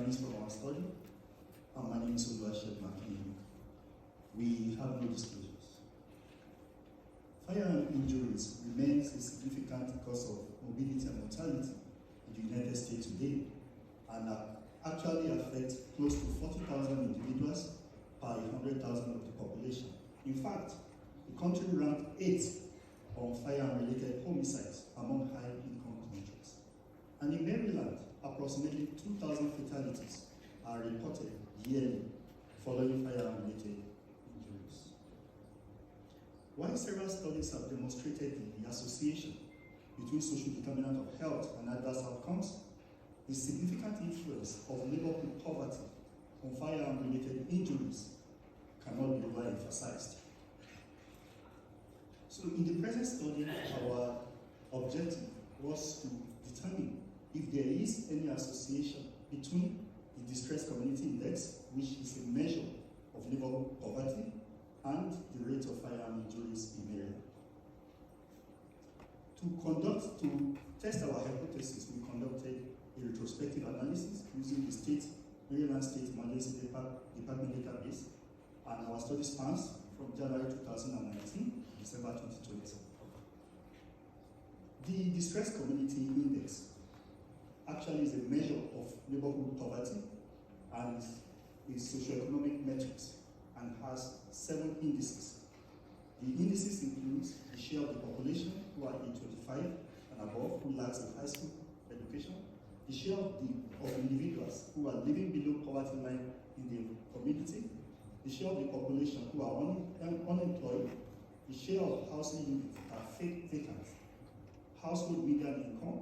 findings from our study. My name is Oluwasegun Akinyi. We have no disclosures. Firearm injuries remains a significant cause of morbidity and mortality in the United States today, and actually affect close to 40,000 individuals per 100,000 of the population. In fact, the country ranked 8th on firearm-related homicides among high-income countries. And in Maryland, approximately 2,000 fatalities are reported yearly following firearm-related injuries. While several studies have demonstrated the association between social determinants of health and adverse outcomes, the significant influence of neighborhood poverty on firearm-related injuries cannot be overemphasized. So in the present study, our objective was to determine if there is any association between the Distress Community Index, which is a measure of neighborhood poverty, and the rate of firearm injuries in Maryland. To test our hypothesis, we conducted a retrospective analysis using the Maryland State Emergency Department database, and our study spans from January 2019 to December 2020. The Distress Community Index actually is a measure of neighborhood poverty and is socioeconomic metrics and has 7 indices. The indices include the share of the population who are age 25 and above who lacks a high school education, the share of individuals who are living below poverty line in the community, the share of the population who are unemployed, the share of housing units that are vacant, household median income,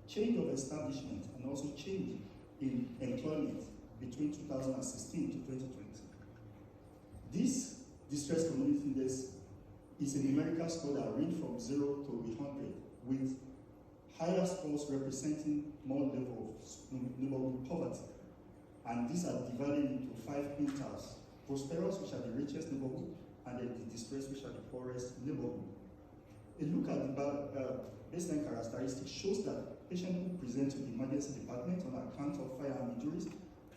change of establishment, and also change in employment between 2016 to 2020. This Distress Community Index is a numerical score that ranges from 0 to 100, with higher scores representing more level of neighborhood poverty. And these are divided into 5 quintiles: prosperous, which are the richest neighborhood, and then the distressed, which are the poorest neighborhood. A look at the baseline characteristics shows that patients who present to the emergency department on account of firearm injuries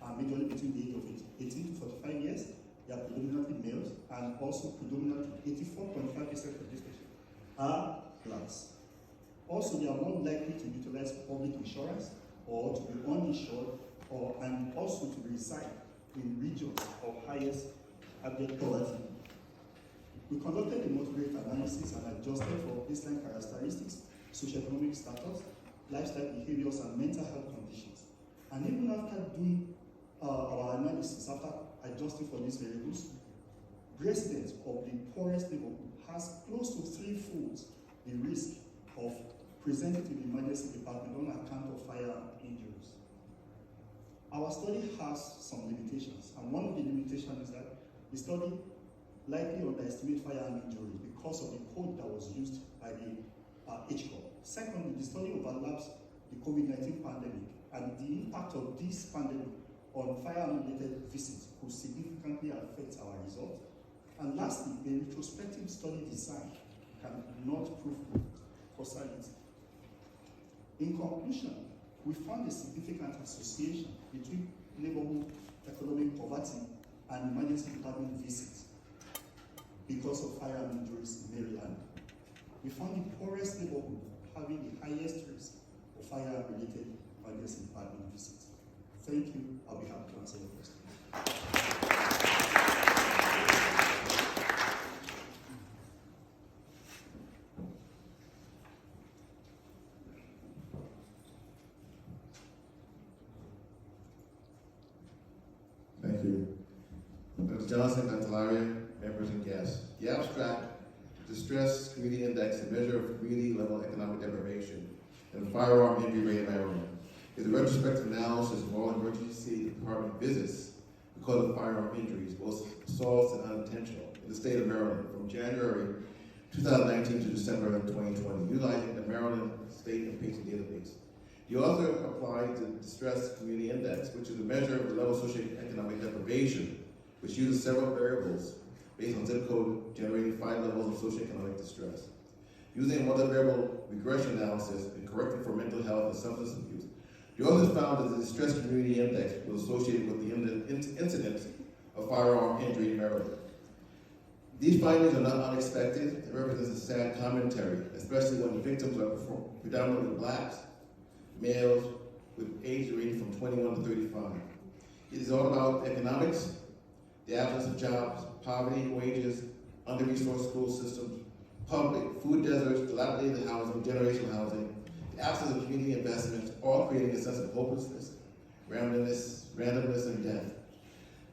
are majorly between the age of 18 to 45 years. They are predominantly males, and also predominantly 84.5% of these patients are blacks. Also, they are more likely to utilize public insurance or to be uninsured, and also to reside in regions of highest abject poverty. We conducted a moderate analysis and adjusted for baseline characteristics, socioeconomic status, lifestyle behaviors, and mental health conditions. And even after doing our analysis, after adjusting for these variables, residents of the poorest neighborhood has close to 3-fold the risk of presenting to the emergency department on account of firearm injuries. Our study has some limitations, and one of the limitations is that the study likely underestimates firearm injury because of the code that was used by the HCOR. Secondly, the study overlaps the COVID-19 pandemic, and the impact of this pandemic on firearm-related visits could significantly affect our results. And lastly, the retrospective study design cannot prove causality. In conclusion, we found a significant association between neighborhood economic poverty and emergency department visits because of firearm injuries in Maryland. We found the poorest neighborhood having the highest risk of firearm-related emergency department visits. Thank you. I'll be happy to answer your questions. Thank you. Dr. Johnson, Dr. Laria, members and guests. The abstract, Distress Community Index, a measure of community-level economic deprivation and firearm injury rate in Maryland, is a retrospective analysis of all emergency department visits because of firearm injuries, both assaults and unintentional, in the state of Maryland from January 2019 to December 2020, utilizing the Maryland State Inpatient Database. The author applied the Distress Community Index, which is a measure of the level of socioeconomic deprivation, which uses several variables based on zip code, generating 5 levels of socioeconomic distress. Using a multivariable regression analysis and correcting for mental health and substance abuse, The authors found that the Distress Community Index was associated with the incidence of firearm injury in Maryland. These findings are not unexpected. It represents a sad commentary, especially when the victims are predominantly blacks, males, with ages ranging from 21 to 35. It is all about economics, the absence of jobs, poverty, wages, under-resourced school systems, public, food deserts, dilapidated housing, generational housing, the absence of community investment, all creating a sense of hopelessness, randomness, and death.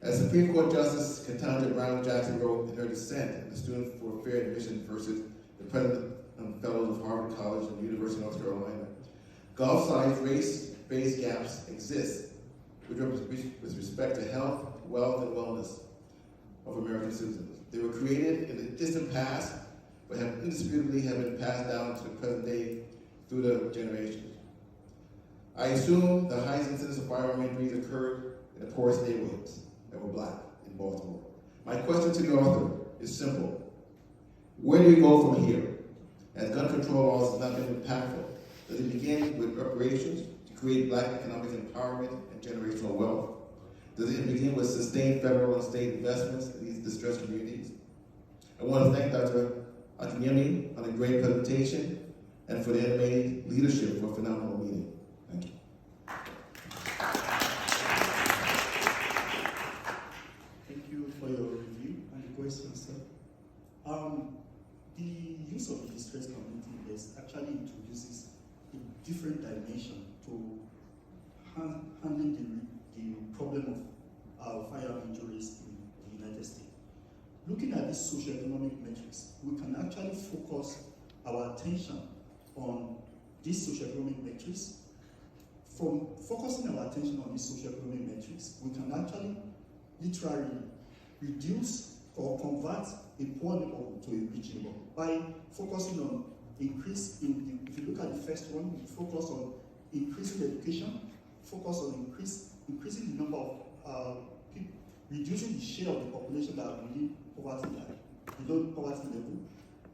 As Supreme Court Justice Ketanji Brown Jackson wrote in her dissent in the Student for Fair Admission versus the President and Fellows of Harvard College and the University of North Carolina, gulf-sized race-based gaps exist with respect to health, wealth, and wellness of American citizens. They were created in the distant past, but have indisputably been passed down to the present day through the generations. I assume the highest incidence of firearm injuries occurred in the poorest neighborhoods that were black in Baltimore. My question to the author is simple. Where do we go from here? As gun control laws have not been impactful, does it begin with reparations to create black economic empowerment and generational wealth? Does it begin with sustained federal and state investments in these distressed communities? I want to thank Dr. Akinyemi on a great presentation and for the NMA leadership for a phenomenal meeting. Thank you. Thank you for your review and the questions, sir. The use of the distress community index actually introduces a different dimension to handling the problem of firearm injuries in the United States. Looking at these socioeconomic metrics, we can actually focus our attention on these socioeconomic metrics. From focusing our attention on these socioeconomic metrics, we can actually literally reduce or convert a poor neighborhood to a rich neighborhood by focusing on increase in if you look at the first one, we focus on increasing education, focus on increasing the number of people, reducing the share of the population that are below poverty level,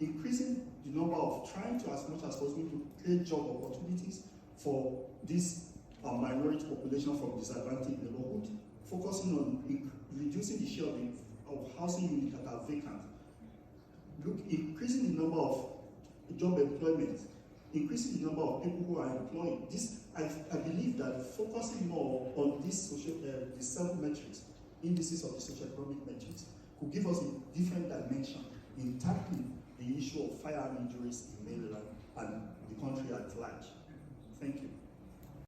increasing the number of trying to as much as possible to create job opportunities for this minority population from disadvantaged neighborhood, focusing on reducing the share of housing units that are vacant, increasing the number of job employment, increasing the number of people who are employed. I believe that focusing more on these the 7 metrics, indices of the socioeconomic metrics, could give us a different dimension in tackling the issue of firearm injuries in Maryland and the country at large. Thank you.